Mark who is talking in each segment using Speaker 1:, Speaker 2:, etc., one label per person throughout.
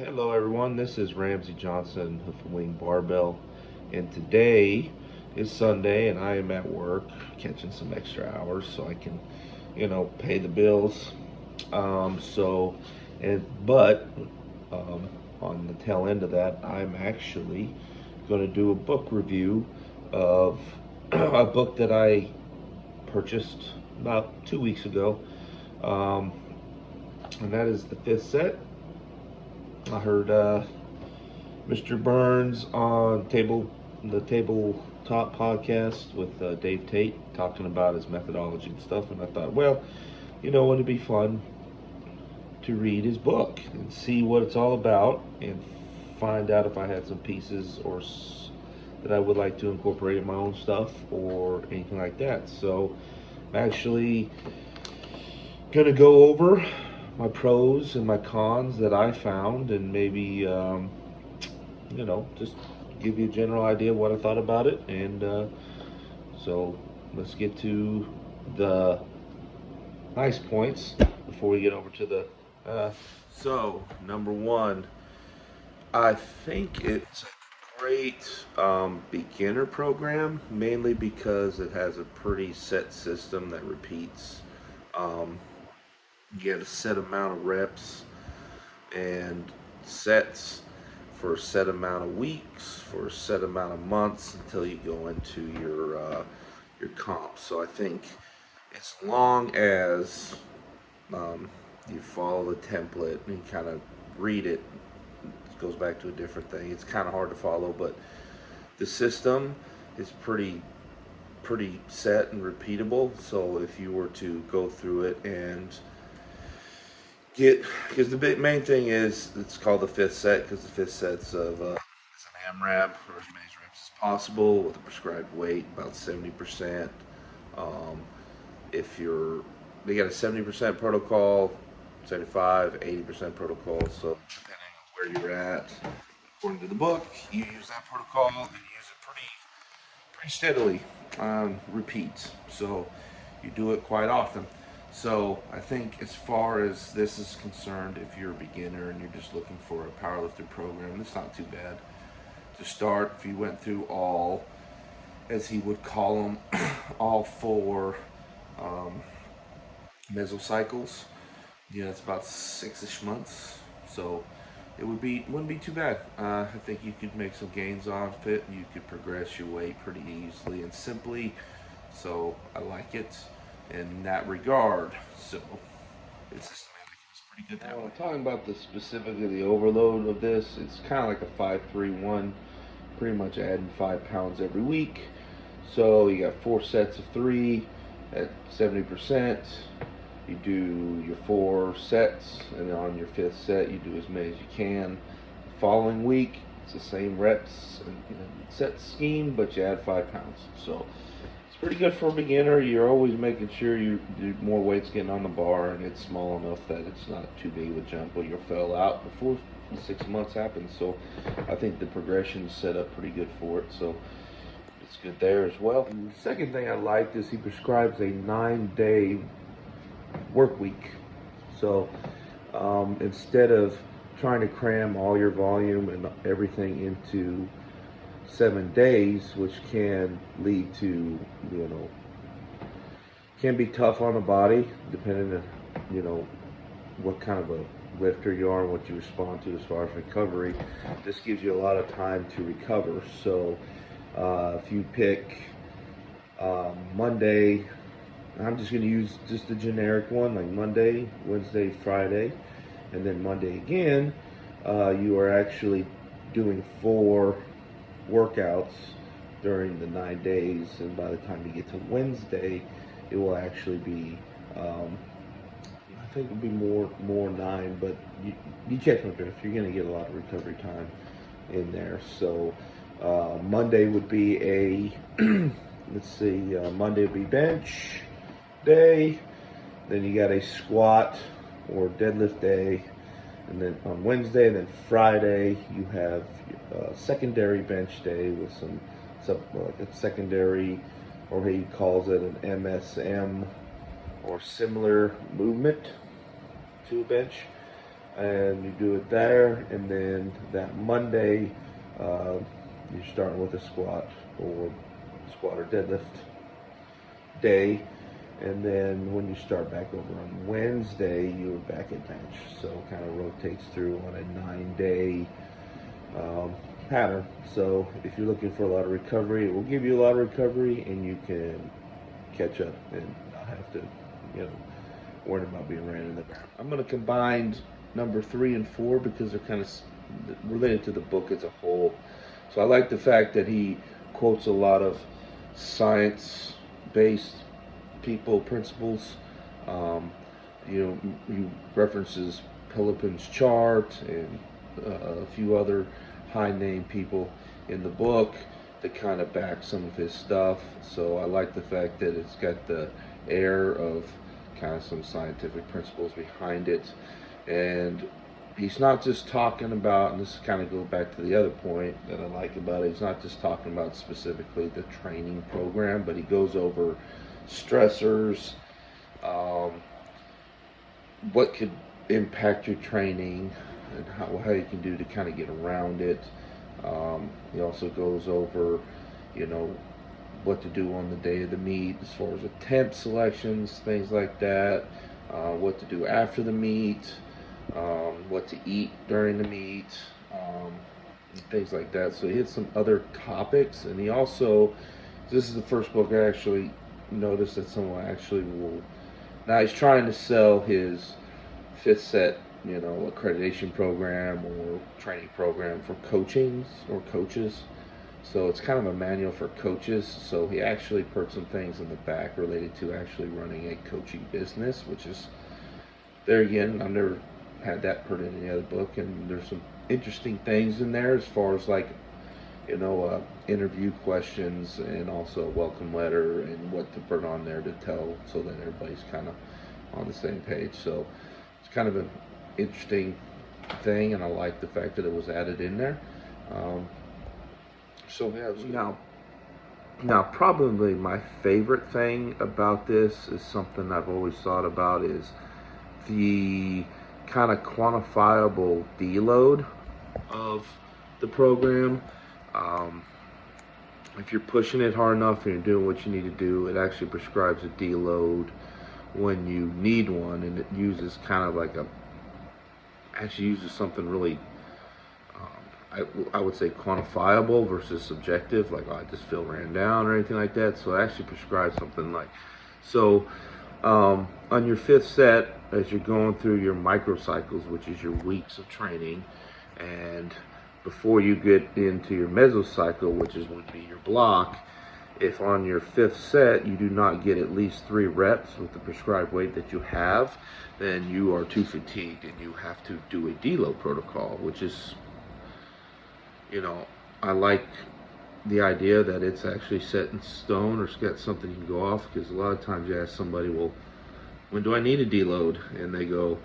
Speaker 1: Hello everyone, this is Ramsey Johnson of Wing Barbell, and today is Sunday and I am at work catching some extra hours so I can, pay the bills. So, and but um, on the tail end of that, I'm actually going to do a book review of a book that I purchased about 2 weeks ago, um, and that is the fifth set. I heard Mr. Burns on the Tabletop podcast with Dave Tate talking about his methodology and stuff, and I thought, well, it'd be fun to read his book and see what it's all about and find out if I had some pieces that I would like to incorporate in my own stuff or anything like that. So I'm actually gonna go over my pros and my cons that I found, and maybe just give you a general idea of what I thought about it. And so let's get to the nice points before we get over to the. Uh, so, number one, I think it's a great beginner program, mainly because it has a pretty set system that repeats. Um, you get a set amount of reps and sets for a set amount of weeks, for a set amount of months until you go into your comp. So I think as long as you follow the template and kind of read it, it goes back to a different thing. It's kind of hard to follow, but the system is pretty set and repeatable. So if you were to go through it and because the main thing is it's called the fifth set because the fifth set's of it's an AMRAP for as many reps as possible with a prescribed weight about 70%. Um, if you're they got a 70% protocol, 75, 80% protocol. So depending on where you're at, according to the book, you use that protocol and you use it pretty steadily. Repeats. So you do it quite often. So I think as far as this is concerned, if you're a beginner and you're just looking for a powerlifting program, it's not too bad to start. If you went through all, as he would call them, all four um, mesocycles, it's about 6ish months. So wouldn't be too bad. I think you could make some gains off it. You could progress your weight pretty easily and simply. So I like it in that regard. So it's systematic. It's pretty good that way. Talking about the specifically the overload of this, it's kind of like a 5-3-1, pretty much adding 5 pounds every week. So you got 4 sets of 3 at 70%. You do your 4 sets, and then on your 5th set, you do as many as you can. The following week, it's the same reps and set scheme, but you add 5 pounds. So it's pretty good for a beginner. You're always making sure you do more weights getting on the bar, and it's small enough that it's not too big of a jump or you'll fail out before 6 months happens. So I think the progression is set up pretty good for it. So it's good there as well. And the second thing I liked is he prescribes a 9-day work week. So instead of trying to cram all your volume and everything into 7 days, which can lead to, can be tough on the body, depending on, what kind of a lifter you are and what you respond to as far as recovery. This gives you a lot of time to recover. So if you pick Monday, I'm just going to use just the generic one, like Monday, Wednesday, Friday, and then Monday again. You are actually doing 4 workouts during the 9 days, and by the time you get to Wednesday, it will actually be, I think it'll be more 9, but you catch my drift. You're going to get a lot of recovery time in there. So Monday would be a, let's see, Monday would be bench day, then you got a squat or deadlift day, and then on Wednesday and then Friday you have a secondary bench day with some like a secondary, or he calls it an MSM or similar movement to a bench. and you do it there, and then that Monday you're starting with a squat or deadlift day, and then when you start back over on Wednesday, you're back at bench. So it kind of rotates through on a 9-day pattern. So if you're looking for a lot of recovery, it will give you a lot of recovery, and you can catch up and not have to, worry about being ran in the ground. I'm going to combine number 3 and 4 because they're kind of related to the book as a whole. So I like the fact that he quotes a lot of science-based principles. He references Pelopin's chart and a few other high-name people in the book that kind of back some of his stuff. So I like the fact that it's got the air of kind of some scientific principles behind it. And he's not just talking about, and this kind of goes back to the other point that I like about it, he's not just talking about specifically the training program, but he goes over stressors, what could impact your training, and how you can do to kind of get around it. He also goes over, what to do on the day of the meet as far as the tent selections, things like that, what to do after the meet, what to eat during the meet, and things like that. So he hits some other topics, and he also, this is the first book I actually noticed that someone actually will, now he's trying to sell his 5th set, accreditation program or training program for coachings or coaches. So it's kind of a manual for coaches. So he actually put some things in the back related to actually running a coaching business, which is, there again, I've never had that put in any other book, and there's some interesting things in there as far as like, interview questions, and also a welcome letter and what to put on there to tell, so that everybody's kind of on the same page. So it's kind of an interesting thing, and I like the fact that it was added in there. So yeah, now probably my favorite thing about this is something I've always thought about, is the kind of quantifiable deload of the program. If you're pushing it hard enough and you're doing what you need to do, it actually prescribes a deload when you need one, and it uses kind of like actually uses something really, I would say quantifiable versus subjective, like, oh, I just feel ran down or anything like that. So it actually prescribes something like, so on your 5th set, as you're going through your microcycles, which is your weeks of training, and before you get into your mesocycle, which would be your block, if on your 5th set you do not get at least 3 reps with the prescribed weight that you have, then you are too fatigued and you have to do a deload protocol, which is, I like the idea that it's actually set in stone, or it's got something you can go off, because a lot of times you ask somebody, well, when do I need a deload? And they go,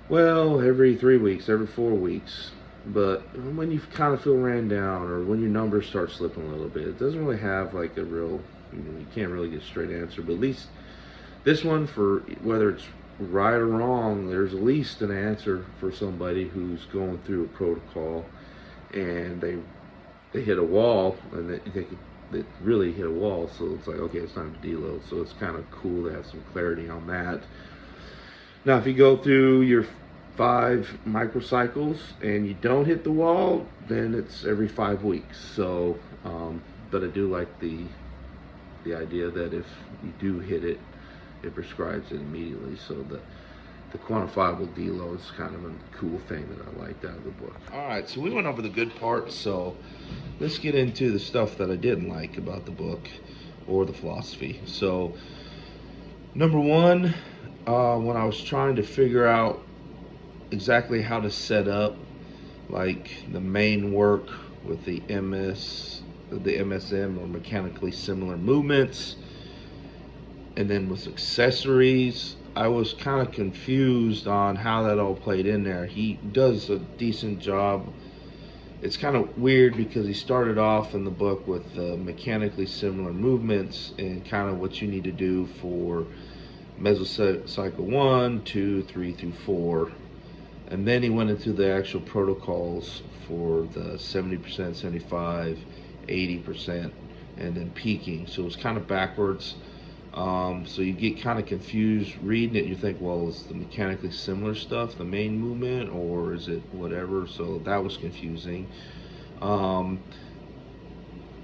Speaker 1: well, every 3 weeks, every 4 weeks. But when you kind of feel ran down, or when your numbers start slipping a little bit, it doesn't really have like a real, you can't really get a straight answer. But at least this one, for whether it's right or wrong, there's at least an answer for somebody who's going through a protocol and they hit a wall, and they really hit a wall. So it's like, okay, it's time to deload. So it's kind of cool to have some clarity on that. Now, if you go through your 5 microcycles and you don't hit the wall, then it's every 5 weeks. So, but I do like the idea that if you do hit it, it prescribes it immediately. So the quantifiable deload is kind of a cool thing that I liked out of the book. All right, so we went over the good parts. So let's get into the stuff that I didn't like about the book or the philosophy. So number 1, when I was trying to figure out exactly how to set up like the main work with the MSM, or mechanically similar movements, and then with accessories, I was kind of confused on how that all played in there. He does a decent job. It's kind of weird because he started off in the book with mechanically similar movements and kind of what you need to do for mesocycle 1, 2, 3 through 4, And then he went into the actual protocols for the 70%, 75, 80%, and then peaking. So it's kind of backwards. So you get kind of confused reading it. You think, well, is the mechanically similar stuff the main movement, or is it whatever? So that was confusing. Um,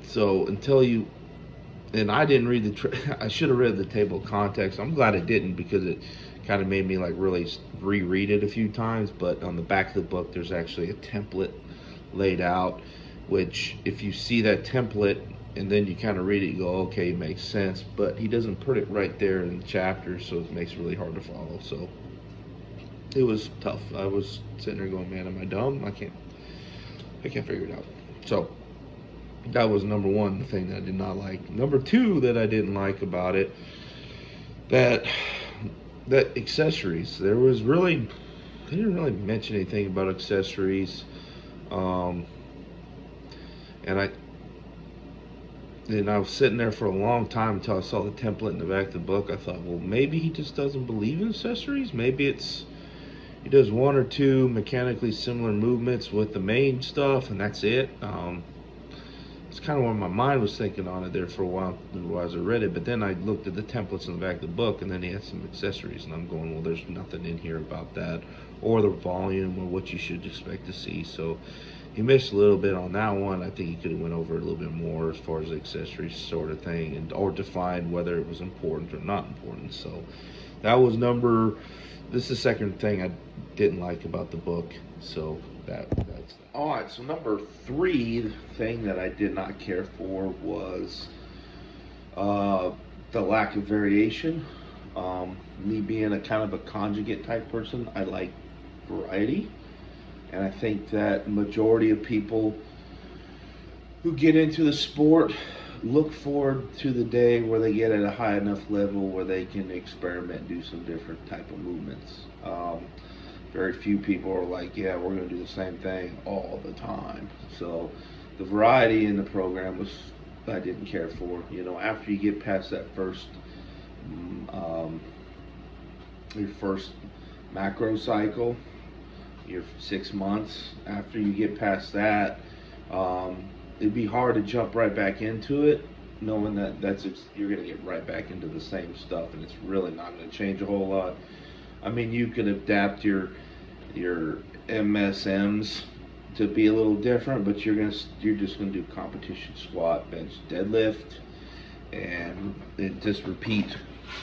Speaker 1: so until you, and I didn't read I should have read the table of context. I'm glad I didn't, because it kind of made me like really reread it a few times. But on the back of the book, there's actually a template laid out, which if you see that template and then you kind of read it, you go, okay, it makes sense. But he doesn't put it right there in the chapter, so it makes it really hard to follow. So it was tough. I was sitting there going, man, am I dumb? I can't figure it out. So that was number one, the thing that I did not like. Number two that I didn't like about it, that accessories. There was really, they didn't really mention anything about accessories. Um, and I was sitting there for a long time until I saw the template in the back of the book. I thought, well, maybe he just doesn't believe in accessories. Maybe he does one or two mechanically similar movements with the main stuff, and that's it. It's kind of where my mind was thinking on it there for a while as I read it. But then I looked at the templates in the back of the book, and then he had some accessories, and I'm going, well, there's nothing in here about that, or the volume, or what you should expect to see. So he missed a little bit on that one. I think he could have went over it a little bit more as far as the accessories sort of thing, and or defined whether it was important or not important. So that was this is the second thing I didn't like about the book. So that's all right. So number three, the thing that I did not care for was the lack of variation. Me being a kind of a conjugate type person, I like variety, and I think that majority of people who get into the sport look forward to the day where they get at a high enough level where they can experiment, do some different type of movements. Very few people are like, yeah, we're going to do the same thing all the time. So the variety in the program was, I didn't care for. After you get past that your first macro cycle, your 6 months, after you get past that, it'd be hard to jump right back into it, knowing that you're going to get right back into the same stuff, and it's really not going to change a whole lot. I mean, you could adapt your MSMs to be a little different, but you're just gonna do competition squat, bench, deadlift, and just repeat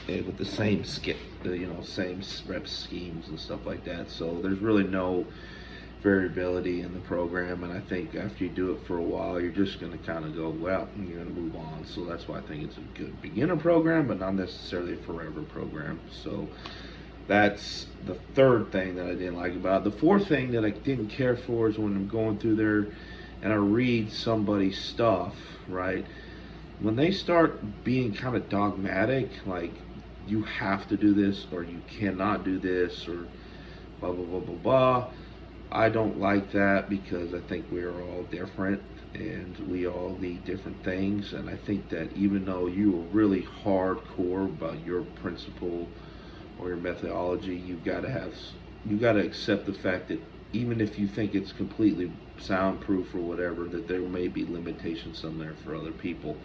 Speaker 1: it with the same same rep schemes and stuff like that. So there's really no variability in the program, and I think after you do it for a while, you're just going to kind of go, well, and you're going to move on. So that's why I think it's a good beginner program, but not necessarily a forever program. So that's the third thing that I didn't like about it. The fourth thing that I didn't care for is when I'm going through there and I read somebody's stuff, right? When they start being kind of dogmatic, like you have to do this or you cannot do this or blah, blah, blah, blah, blah. I don't like that, because I think we are all different and we all need different things. And I think that even though you are really hardcore about your principle or your methodology, you've got to accept the fact that even if you think it's completely soundproof or whatever, that there may be limitations somewhere for other people.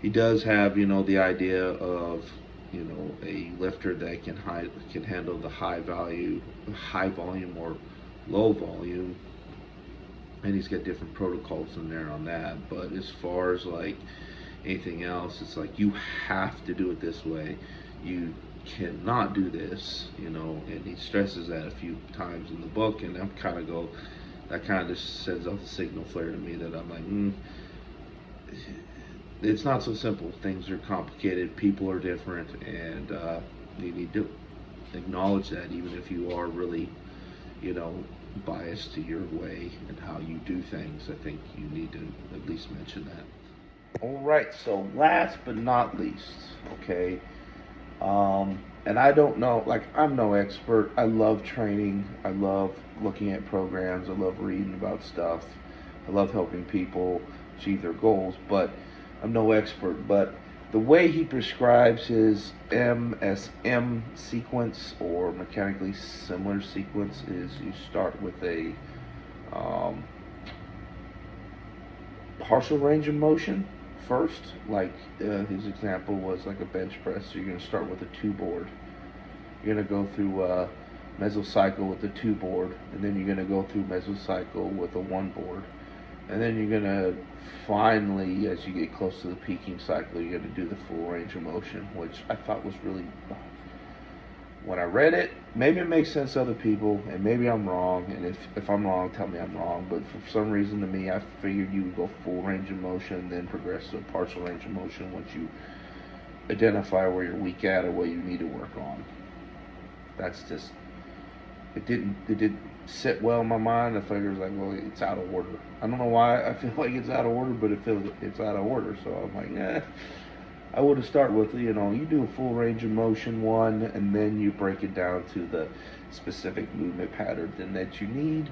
Speaker 1: He does have, the idea of, a lifter that can handle the high volume or low volume, and he's got different protocols in there on that. But as far as like anything else, it's like you have to do it this way. You cannot do this, and he stresses that a few times in the book, and that kind of just sends off a signal flare to me that I'm like, it's not so simple. Things are complicated, people are different, and you need to acknowledge that, even if you are really, biased to your way and how you do things. I think you need to at least mention that. All right, so last but not least, okay, and I don't know, like, I'm no expert. I love training. I love looking at programs. I love reading about stuff. I love helping people achieve their goals, but I'm no expert. But The way he prescribes his MSM sequence, or mechanically similar sequence, is you start with a um, partial range of motion first. Like his example was like a bench press. So you're going to start with a two board. You're going to go through mesocycle with the two board, and then you're going to go through mesocycle with a one board, and then you're going to finally, as you get close to the peaking cycle, you're going to do the full range of motion, which I thought was really, when I read it, maybe it makes sense to other people, and maybe I'm wrong, and if I'm wrong, tell me I'm wrong, but for some reason to me, I figured you would go full range of motion, then progress to a partial range of motion once you identify where you're weak at or what you need to work on. That's just, it didn't sit well in my mind. I figured, like, well, it's out of order. I don't know why I feel like it's out of order, but it feels it's out of order, so I'm like, nah. I would have started with, you do a full range of motion one, and then you break it down to the specific movement pattern then that you need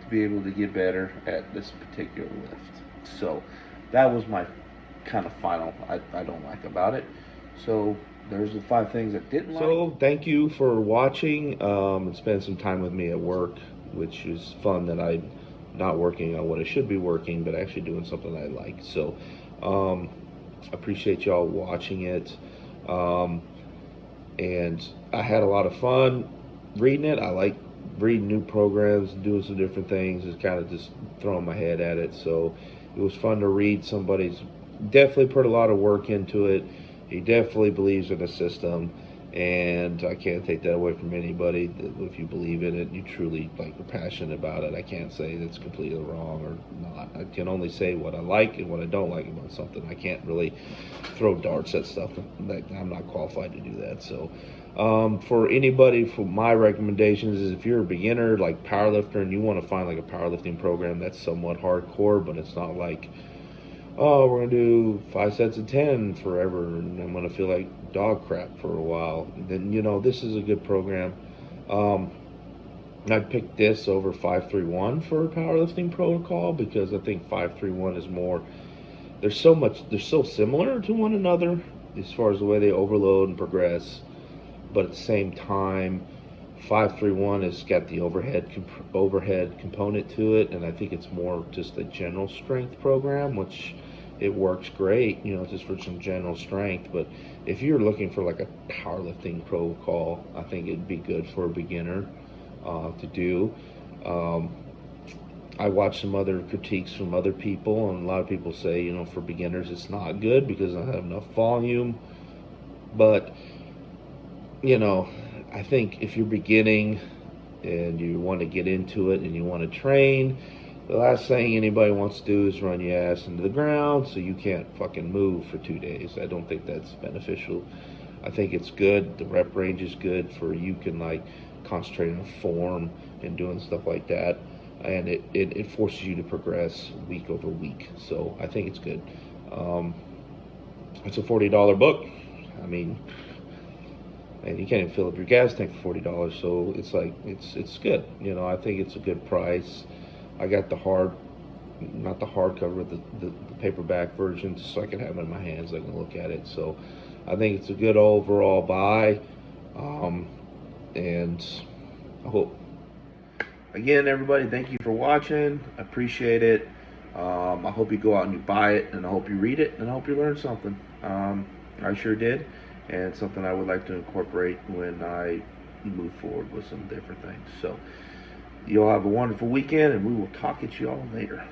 Speaker 1: to be able to get better at this particular lift. So that was my kind of final I don't like about it. So there's the 5 things I didn't like. So thank you for watching and spending some time with me at work, which is fun that I'm not working on what I should be working, but actually doing something I like. So appreciate y'all watching it, and I had a lot of fun reading it. I like reading new programs, doing some different things, is kind of just throwing my head at it. So it was fun to read. Somebody's definitely put a lot of work into it. He definitely believes in the system, and I can't take that away from anybody. If you believe in it, you truly are passionate about it. I can't say that's completely wrong or not. I can only say what I like and what I don't like about something. I can't really throw darts at stuff. I'm not qualified to do that. So for anybody, for my recommendations is, if you're a beginner, like powerlifter, and you want to find like a powerlifting program that's somewhat hardcore, but it's not like, oh, we're going to do 5 sets of 10 forever, and I'm going to feel like dog crap for a while, then, this is a good program. I'd pick this over 531 for a powerlifting protocol, because I think 531 is more, they're so similar to one another as far as the way they overload and progress, but at the same time, 531 has got the overhead component to it, and I think it's more just a general strength program, which it works great, just for some general strength. But if you're looking for like a powerlifting protocol, I think it'd be good for a beginner to do. I watched some other critiques from other people, and a lot of people say, for beginners it's not good because I have enough volume. But I think if you're beginning and you want to get into it and you want to train, the last thing anybody wants to do is run your ass into the ground so you can't fucking move for 2 days. I don't think that's beneficial. I think it's good. The rep range is good for, you can concentrate on form and doing stuff like that, and it forces you to progress week over week. So I think it's good. It's a $40 book. I mean, and you can't even fill up your gas tank for $40. So it's it's good. I think it's a good price. I got not the hardcover, the paperback version, so I can have it in my hands. I can look at it. So I think it's a good overall buy. And I hope, again, everybody, thank you for watching. I appreciate it. I hope you go out and you buy it, and I hope you read it, and I hope you learn something. I sure did, and something I would like to incorporate when I move forward with some different things. So you'll have a wonderful weekend, and we will talk at you all later.